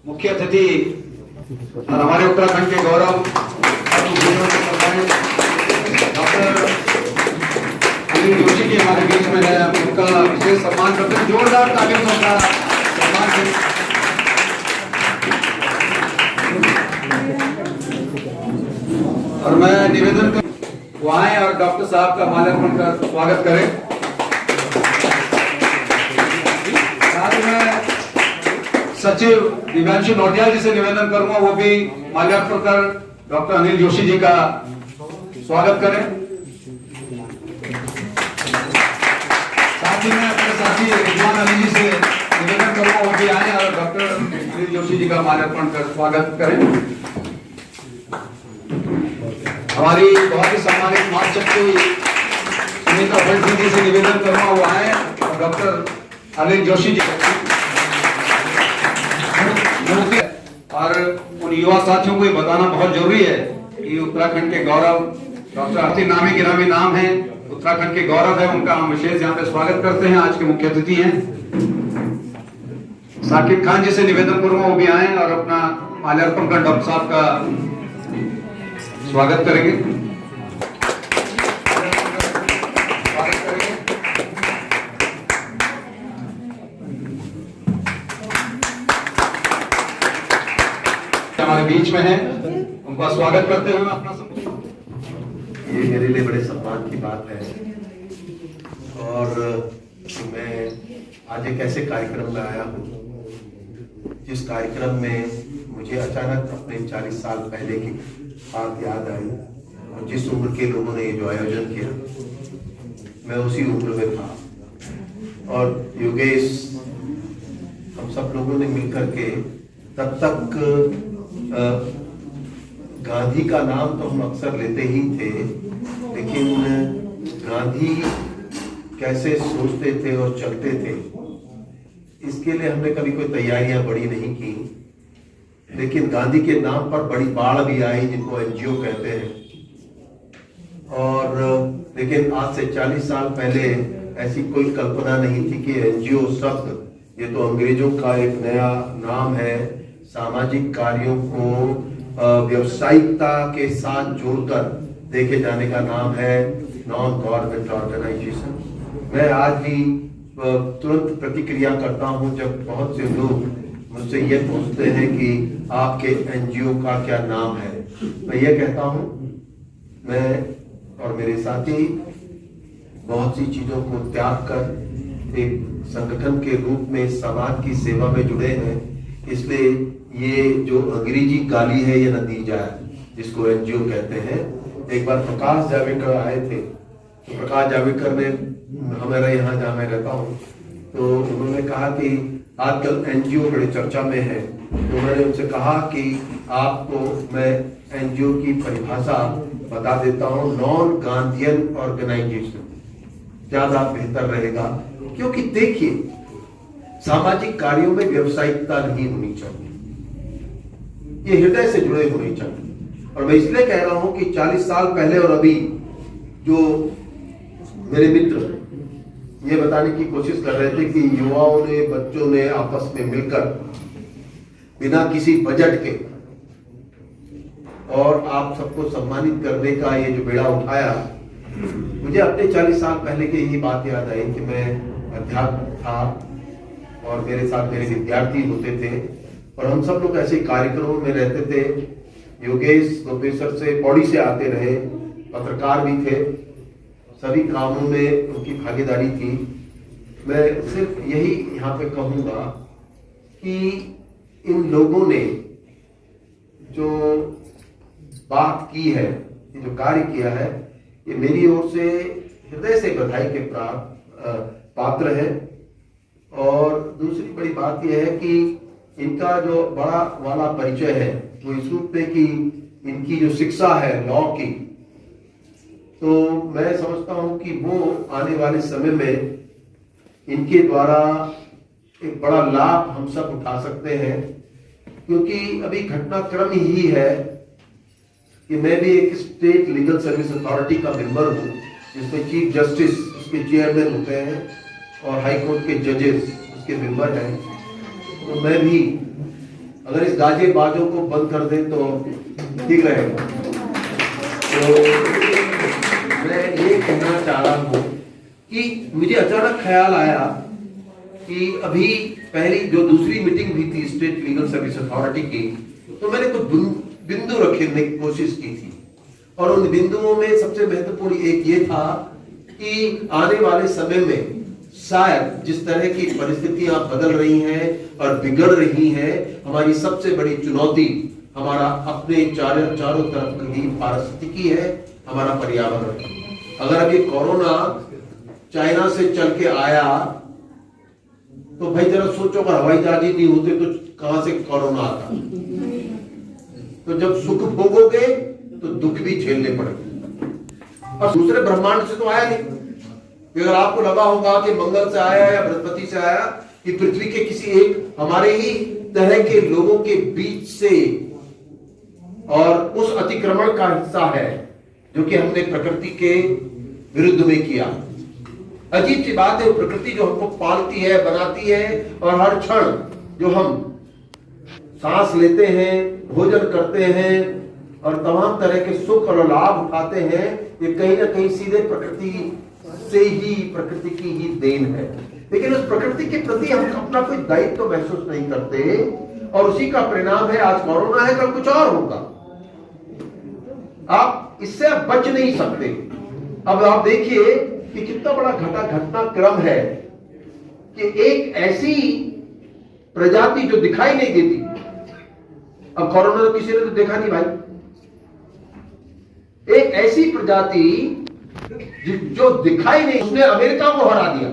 मुख्य अतिथि और हमारे उत्तराखंड के गौरव डॉक्टर अनिल जोशी जी हमारे बीच में है। उनका विशेष सम्मान करते हैं, जोरदार तालियों से उनका सम्मान करें। और मैं निवेदन कर वो आए और डॉक्टर साहब का माल्यार्पण कर स्वागत करें। साथ में सचिव दिव्यांशु नोटियाल जी से निवेदन करूंगा वो भी माल्यार्पण कर डॉक्टर अनिल जोशी जी का स्वागत करें। साथ ही मैं अपने साथी रिजवान अली जी से निवेदन करूंगा वो भी आए और डॉक्टर अनिल जोशी जी का माल्यार्पण कर स्वागत करें। हमारी बहुत ही सम्मानित महाशक्ति सुनीता भट्ट जी से निवेदन करूंगा वो आए और डॉक्टर अनिल जोशी जी और उन युवा साथियों को ये बताना बहुत जरूरी है कि उत्तराखंड के गौरव डॉक्टर नामी गिरामी नाम है, उत्तराखंड के गौरव है, उनका हम विशेष यहाँ पे स्वागत करते हैं। आज के मुख्य अतिथि हैं साकिब खान जी से निवेदन करूंगा वो भी आए और अपना माल्यार्पण कर डॉक्टर साहब का स्वागत करेंगे। हमारे बीच में है, उनका स्वागत करते हुए अपना ये मेरे लिए बड़े सम्मान की बात है और मैं आज एक ऐसे कार्यक्रम में आया हूँ जिस कार्यक्रम में मुझे अचानक अपने 40 साल पहले की बात याद आई और जिस उम्र के लोगों ने ये जो आयोजन किया मैं उसी उम्र में था और योगेश हम सब लोगों ने मिलकर के तब तक गांधी का नाम तो हम अक्सर लेते ही थे, लेकिन गांधी कैसे सोचते थे और चलते थे इसके लिए हमने कभी कोई तैयारियां बड़ी नहीं की। लेकिन गांधी के नाम पर बड़ी बाढ़ भी आई जिनको एनजीओ कहते हैं और लेकिन आज से 40 साल पहले ऐसी कोई कल्पना नहीं थी कि एनजीओ शब्द ये तो अंग्रेजों का एक नया नाम है, सामाजिक कार्यों को व्यावसायिकता के साथ जोड़कर देखे जाने का नाम है नॉन गवर्नमेंट ऑर्गेनाइजेशन। मैं आज भी तुरंत प्रतिक्रिया करता हूं जब बहुत से लोग मुझसे ये पूछते हैं कि आपके एनजीओ का क्या नाम है। मैं ये कहता हूं मैं और मेरे साथी बहुत सी चीजों को त्याग कर एक संगठन के रूप में समाज की सेवा में जुड़े हैं, इसलिए ये जो अंग्रेजी गाली है ये न दी जाए जिसको एनजीओ कहते हैं। एक बार प्रकाश जावड़ेकर आए थे तो प्रकाश जावड़ेकर ने हमारे यहाँ जहाँ मैं रहता हूँ तो उन्होंने कहा कि आजकल एनजीओ बड़े चर्चा में है, तो मैंने उनसे कहा कि आपको मैं एनजीओ की परिभाषा बता देता हूँ, नॉन गांधीयन ऑर्गेनाइजेशन ज्यादा बेहतर रहेगा, क्योंकि देखिए सामाजिक कार्यों में व्यावसायिकता नहीं होनी चाहिए, ये हृदय से जुड़े होने चाहिए। और मैं इसलिए कह रहा हूं कि 40 साल पहले और अभी जो मेरे मित्र ये बताने की कोशिश कर रहे थे कि युवाओं ने बच्चों ने आपस में मिलकर बिना किसी बजट के और आप सबको सम्मानित करने का ये जो बेड़ा उठाया, मुझे अपने 40 साल पहले की यही बात याद आई कि मैं अध्यापक था और मेरे साथ मेरे विद्यार्थी होते थे और हम सब लोग ऐसे कार्यक्रमों में रहते थे। योगेश प्रोफेसर से पौड़ी से आते रहे, पत्रकार भी थे, सभी कामों में उनकी भागीदारी थी। मैं सिर्फ यही यहाँ पे कहूँगा कि इन लोगों ने जो बात की है, ये जो कार्य किया है, ये मेरी ओर से हृदय से बधाई के पात्र है। और दूसरी बड़ी बात यह है कि इनका जो बड़ा वाला परिचय है वो इस रूप में कि इनकी जो शिक्षा है लॉ की, तो मैं समझता हूं कि वो आने वाले समय में इनके द्वारा एक बड़ा लाभ हम सब उठा सकते हैं, क्योंकि अभी घटनाक्रम ही है कि मैं भी एक स्टेट लीगल सर्विस अथॉरिटी का मेंबर हूँ जिसमें चीफ जस्टिस उसके चेयरमैन होते हैं और हाई कोर्ट के जजेस उसके मेंबर हैं। तो मैं भी अगर इस गाजे बाजों को बंद कर दे तो ठीक रहेगा। तो मैं ये कहना चाह रहा हूं कि मुझे अचानक ख्याल आया कि अभी पहली जो दूसरी मीटिंग हुई थी स्टेट लीगल सर्विस अथॉरिटी की, तो मैंने कुछ बिंदु रखने की कोशिश की थी और उन बिंदुओं में सबसे महत्वपूर्ण एक ये था कि आने वाले समय में शायद जिस तरह की परिस्थितियां बदल रही हैं और बिगड़ रही हैं, हमारी सबसे बड़ी चुनौती हमारा अपने चारों तरफ की पारिस्थितिकी है, हमारा पर्यावरण। अगर अभी कोरोना चाइना से चल के आया तो भाई जरा सोचो, अगर हवाई जहाज ही नहीं होते तो कहां से कोरोना आता। तो जब सुख भोगोगे तो दुख भी झेलने पड़ेंगे। और दूसरे ब्रह्मांड से तो आया नहीं। अगर आपको लगा होगा कि मंगल से आया या बृहस्पति से आया, कि पृथ्वी के किसी एक हमारे ही तरह के लोगों के बीच से और उस अतिक्रमण का हिस्सा है जो कि हमने प्रकृति के विरुद्ध में किया। अजीब सी बात है, वो प्रकृति जो हमको पालती है, बनाती है और हर क्षण जो हम सांस लेते हैं, भोजन करते हैं और तमाम तरह के सुख और लाभ उठाते हैं, ये कहीं ना कहीं सीधे प्रकृति से ही, प्रकृति की ही देन है। लेकिन उस प्रकृति के प्रति हम अपना कोई दायित्व तो महसूस नहीं करते और उसी का परिणाम है आज कोरोना है, कल कुछ और होगा। आप इससे बच नहीं सकते। अब आप देखिए कि कितना बड़ा घटनाक्रम है कि एक ऐसी प्रजाति जो दिखाई नहीं देती, अब कोरोना तो किसी ने तो देखा नहीं भाई, एक ऐसी प्रजाति जो दिखाई नहीं, उसने अमेरिका को हरा दिया,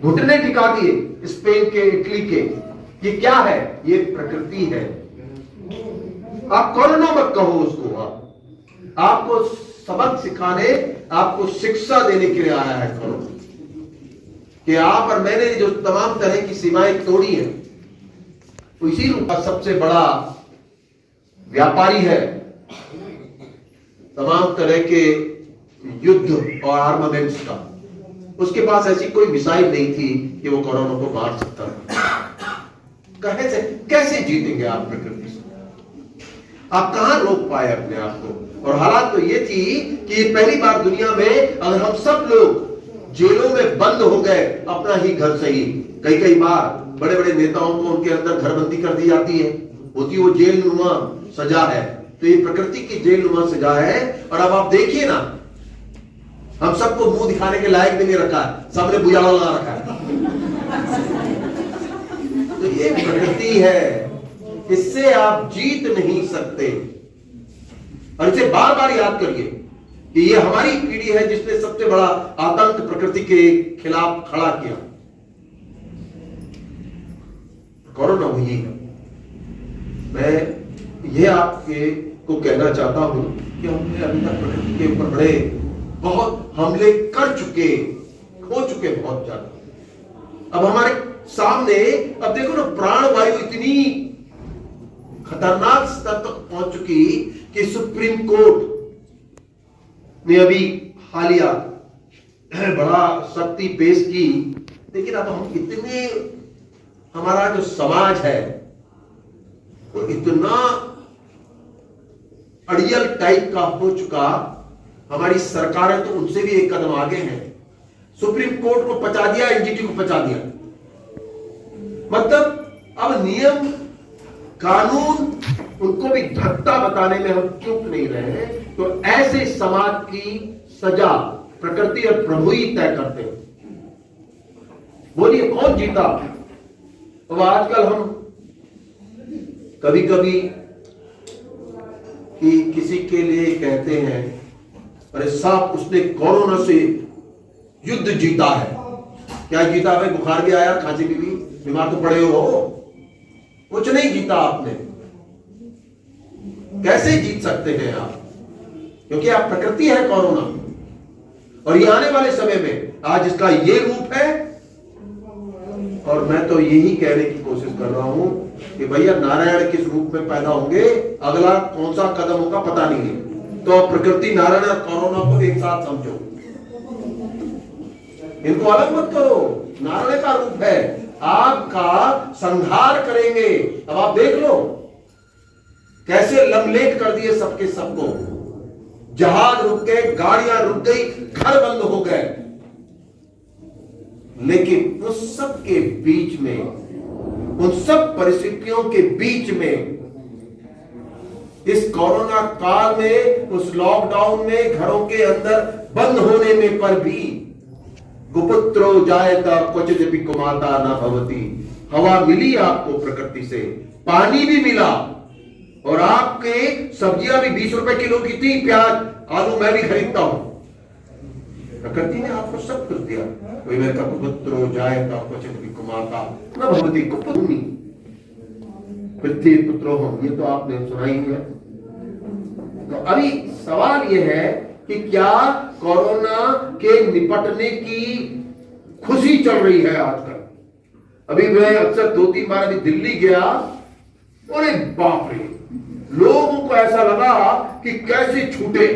घुटने टिका दिए स्पेन के, इटली के। ये क्या है? ये प्रकृति है। आप कोरोना मत कहो उसको, आपको सबक सिखाने, आपको शिक्षा देने के लिए आया है कोरोना, कि आप और मैंने जो तमाम तरह की सीमाएं तोड़ी है, इसी रूप का सबसे बड़ा व्यापारी है तमाम तरह के युद्ध और आर्मामेंट्स का। उसके पास ऐसी कोई मिसाइल नहीं थी कि वो कोरोना को मार सकता था। कैसे जीतेंगे आप प्रकृति से? आप कहां रोक पाए अपने आप को? और हालात तो ये थी कि पहली बार दुनिया में अगर हम सब लोग जेलों में बंद हो गए, अपना ही घर सही, कई बार बड़े बड़े नेताओं को उनके अंदर घरबंदी कर दी जाती है, होती वो जेल नुमा सजा है। तो ये प्रकृति की जेल नुमा सजा है। और अब आप देखिए ना, हम सबको मुंह दिखाने के लायक भी नहीं रखा है, सबने बुझाड़ा लगा रखा है। तो ये प्रकृति है, इससे आप जीत नहीं सकते। और इसे बार बार याद करिए कि ये हमारी पीढ़ी है जिसने सबसे बड़ा आतंक प्रकृति के खिलाफ खड़ा किया। कोरोना वही है। मैं ये आपके को कहना चाहता हूं कि हमने अभी तक प्रकृति के ऊपर बड़े बहुत हमले कर चुके, हो चुके बहुत ज्यादा। अब हमारे सामने, अब देखो ना, प्राणवायु इतनी खतरनाक स्तर तक पहुंच चुकी कि सुप्रीम कोर्ट ने अभी हालिया बड़ा शक्ति पेश की। लेकिन अब हम इतने, हमारा जो समाज है वो इतना अड़ियल टाइप का हो चुका, हमारी सरकारें तो उनसे भी एक कदम आगे हैं। सुप्रीम कोर्ट को पचा दिया, एनजीटी को पचा दिया। मतलब अब नियम कानून उनको भी धत्ता बताने में हम चुप नहीं रहे। तो ऐसे समाज की सजा प्रकृति और प्रभु ही तय करते हैं। बोलिए कौन जीता? अब आजकल हम कभी कभी कि किसी के लिए कहते हैं, अरे साहब उसने कोरोना से युद्ध जीता है। क्या जीता भाई? बुखार भी आया, खांसी भी, बीमार तो पड़े हो, कुछ नहीं जीता आपने। कैसे जीत सकते हैं आप? क्योंकि आप प्रकृति है कोरोना। और ये आने वाले समय में आज इसका ये रूप है। और मैं तो यही कहने की कोशिश कर रहा हूं कि भैया नारायण किस रूप में पैदा होंगे, अगला कौन सा कदम होगा पता नहीं है। तो प्रकृति, नारायण और कोरोना को एक साथ समझो, इनको अलग मत करो। नारायण का रूप है आपका संहार करेंगे। अब आप देख लो कैसे लमलेट कर दिए सबके सबको। जहाज रुक गए, गाड़ियां रुक गई, घर बंद हो गए। लेकिन उस सब के बीच में, उन सब परिस्थितियों के बीच में, इस कोरोना काल में, उस लॉकडाउन में, घरों के अंदर बंद होने में पर भी कुपुत्रो जायता क्वचिदपि कुमाता न भवति। हवा मिली आपको प्रकृति से, पानी भी मिला, और आपके सब्जियां भी 20 रुपए किलो की थी, प्याज आलू मैं भी खरीदता हूं। प्रकृति ने आपको सब कुछ दिया। कोई मेरे का कुपुत्रो जायता क्वचिदपि कुमाता न भवति। कुपुत्नी पृथ्वी पुत्रो हम, ये तो आपने सुना ही है। तो अभी सवाल यह है कि क्या कोरोना के निपटने की खुशी चल रही है आजकल? अभी मैं अक्सर 2-3 बार अभी दिल्ली गया, अरे बाप रे, लोगों को ऐसा लगा कि कैसे छूटे,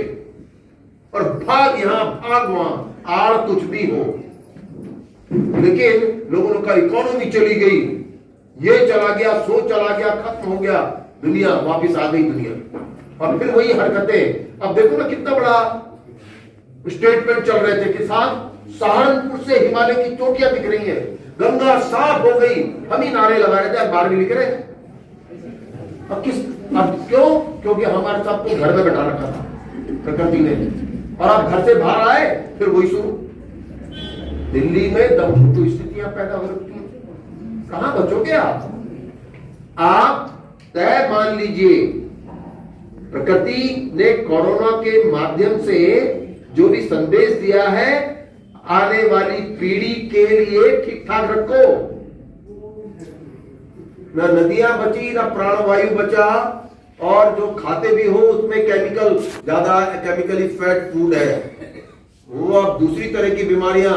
और भाग यहां भाग वहां, आड़ कुछ भी हो। लेकिन लोगों का इकोनॉमी चली गई, ये चला गया, सो चला गया, खत्म हो गया, दुनिया वापिस आ गई दुनिया। और फिर वही हरकतें। अब देखो ना कितना बड़ा स्टेटमेंट चल रहे थे कि साहब सहारनपुर से हिमालय की चोटियां दिख रही हैं, गंगा साफ हो गई, हम ही नारे लगा रहे थे, 12वीं लिख रहे। अब क्यों? क्योंकि हमारे साथ तो घर में बैठा रखा था प्रकृति ने, और आप घर से बाहर आए फिर वही शुरू। दिल्ली में दम घुटू स्थितियां पैदा हो रही हैं। कहां बचोगे आप? आप तय मान लीजिए, प्रकृति ने कोरोना के माध्यम से जो भी संदेश दिया है, आने वाली पीढ़ी के लिए ठीक ठाक रखो। ना नदियां बची, ना प्राणवायु बचा, और जो खाते भी हो उसमें केमिकल, ज्यादा केमिकली फैट फूड है वो। अब दूसरी तरह की बीमारियां,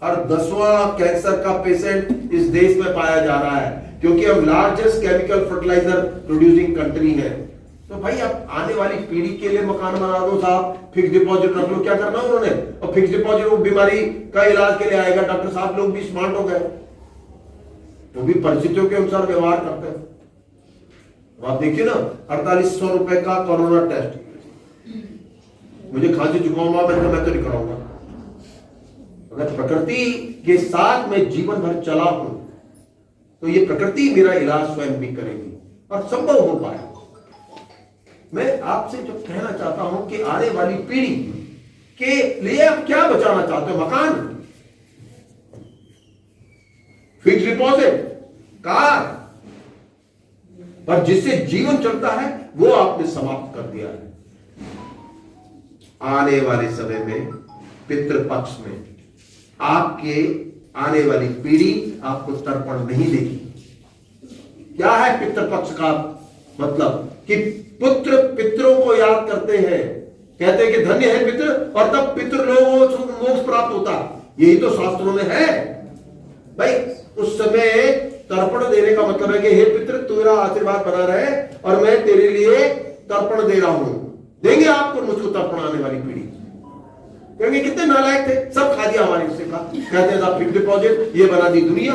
हर 10वां कैंसर का पेशेंट इस देश में पाया जा रहा है, क्योंकि हम largest chemical fertilizer producing country है। तो भाई अब आने वाली पीढ़ी के लिए मकान बना दो साहब, फिक्स डिपॉजिट रख लो। क्या करना उन्होंने? और फिक्स डिपॉजिट वो बीमारी का इलाज के लिए आएगा। डॉक्टर साहब लोग भी स्मार्ट हो गए, वो भी परिस्थितियों के अनुसार व्यवहार करते हैं। आप देखिए ना, 4800 रुपए का कोरोना टेस्ट, मुझे खांसी जुकाम हुआ, मैं तो नहीं कराऊंगा। अगर प्रकृति के साथ मैं जीवन भर चला हूं तो ये प्रकृति मेरा इलाज स्वयं भी करेगी, और संभव हो पाए। मैं आपसे जो कहना चाहता हूं कि आने वाली पीढ़ी के लिए आप क्या बचाना चाहते हो? मकान, फिक्स डिपॉजिट, कार, पर जिससे जीवन चलता है वो आपने समाप्त कर दिया है। आने वाले समय में पितृपक्ष में आपके आने वाली पीढ़ी आपको तर्पण नहीं देगी। क्या है पितृपक्ष का मतलब? कि पुत्र पितरों को याद करते हैं, कहते हैं कि धन्य है पितृ, और तब पितृ लोगों को मोक्ष प्राप्त होता। यही तो शास्त्रों में है भाई। उस समय तर्पण देने का मतलब है कि हे पितृ, तेरा आशीर्वाद बना रहे और मैं तेरे लिए तर्पण दे रहा हूं। देंगे आपको मुझको तर्पण आने वाली पीढ़ी? क्योंकि कितने नालायक थे, सब खा दिया हमारे हिस्से का। कहते हैं साहब फिक्स डिपॉजिट, ये बना दी दुनिया,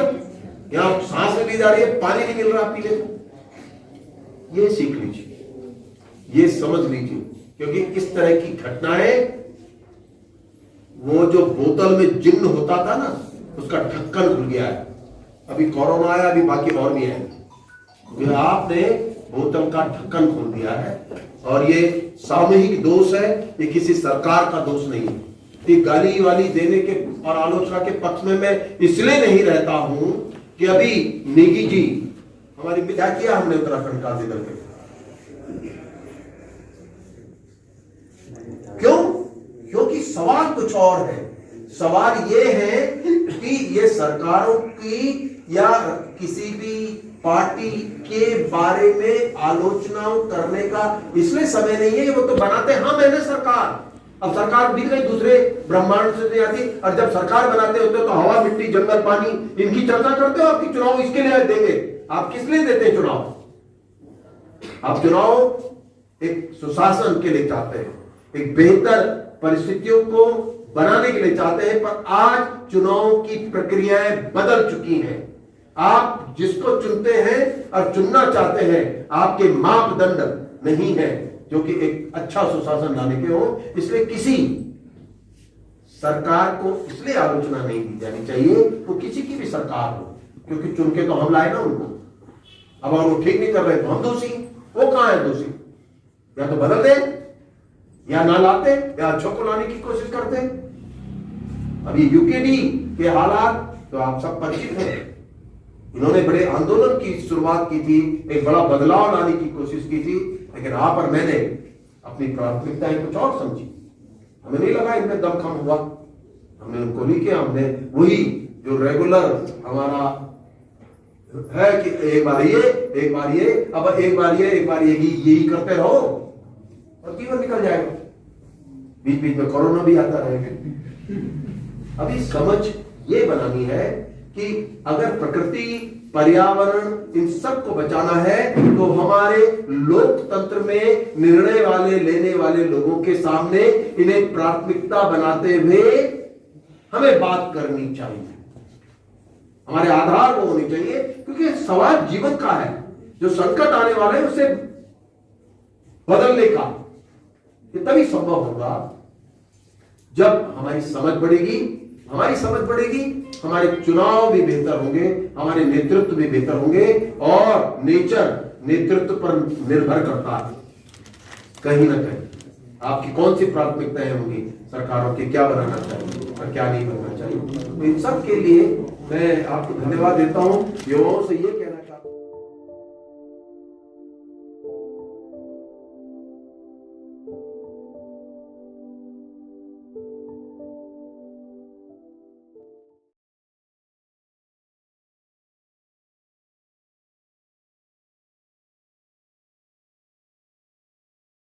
यहां सांस ली जा रही है, पानी नहीं मिल रहा पीने को। ये सीख लीजिए, ये समझ लीजिए, क्योंकि इस तरह की घटनाएं, वो जो बोतल में जिन्न होता था ना, उसका ढक्कन खुल गया है। अभी कोरोना आया, अभी बाकी और भी है। जो आपने बोतल का ढक्कन खोल दिया है, और ये सामूहिक दोष है, ये किसी सरकार का दोष नहीं है। ये गाली वाली देने के और आलोचना के पक्ष में मैं इसलिए नहीं रहता हूं कि अभी नेगी जी हमारी क्या किया हमने उत्तराखंड का जिक्र करके। क्यों? क्योंकि सवाल कुछ और है। सवाल ये है कि ये सरकारों की या किसी भी पार्टी के बारे में आलोचना करने का इसलिए समय नहीं है। वो तो बनाते हम है ना सरकार। अब सरकार भी कहीं दूसरे ब्रह्मांड से नहीं आती, और जब सरकार बनाते होते तो हवा मिट्टी जंगल पानी इनकी चर्चा करते हो। आपकी चुनाव इसके लिए देंगे, आप किस लिए देते हैं चुनाव? आप चुनाव एक सुशासन के लिए चाहते हैं, एक बेहतर परिस्थितियों को बनाने के लिए चाहते हैं। पर आज चुनाव की प्रक्रियाएं बदल चुकी हैं। आप जिसको चुनते हैं और चुनना चाहते हैं, आपके मापदंड नहीं है जो कि एक अच्छा सुशासन लाने के हो। इसलिए किसी सरकार को इसलिए आलोचना नहीं दी जानी चाहिए, वो किसी की भी सरकार हो, क्योंकि चुन के तो हम लाए ना उनको। अब और वो ठीक नहीं कर रहे तो हम दोषी। वो कहां है दोषी? या तो बदल दे, या ना लाते, या अच्छों को लाने की कोशिश करते। अभी यूकेडी के हालात तो आप सब परिचित हैं। इन्होंने बड़े आंदोलन की शुरुआत की थी, एक बड़ा बदलाव लाने की कोशिश की थी, लेकिन यहां पर मैंने अपनी प्राथमिकताएं कुछ और समझी। हमें नहीं लगा इनमें दमखम हुआ, हमने उनको नहीं किया। हमने वही जो रेगुलर हमारा है कि एक बार ये, एक बार ये, अब एक बार ये, एक बार यही करते रहो और जीवन निकल जाएगा। बीच बीच में कोरोना भी आता रहेगा। अभी समझ ये बनानी है कि अगर प्रकृति, पर्यावरण, इन सब को बचाना है तो हमारे लोकतंत्र में निर्णय वाले लेने वाले लोगों के सामने इन्हें प्राथमिकता बनाते हुए हमें बात करनी चाहिए। हमारे आधार वो होनी चाहिए, क्योंकि सवाल जीवन का है। जो संकट आने वाले हैं उसे बदलने का ये तभी संभव होगा जब हमारी समझ बढ़ेगी। हमारी समझ बढ़ेगी, हमारे चुनाव भी बेहतर होंगे, हमारे नेतृत्व भी बेहतर होंगे। और नेचर नेतृत्व पर निर्भर करता है। कहीं ना कहीं आपकी कौन सी प्राथमिकताएं होंगी, सरकारों की क्या बनाना चाहिए और क्या नहीं बनना चाहिए। तो इन सब के लिए मैं आपको धन्यवाद देता हूं। युवाओं से ये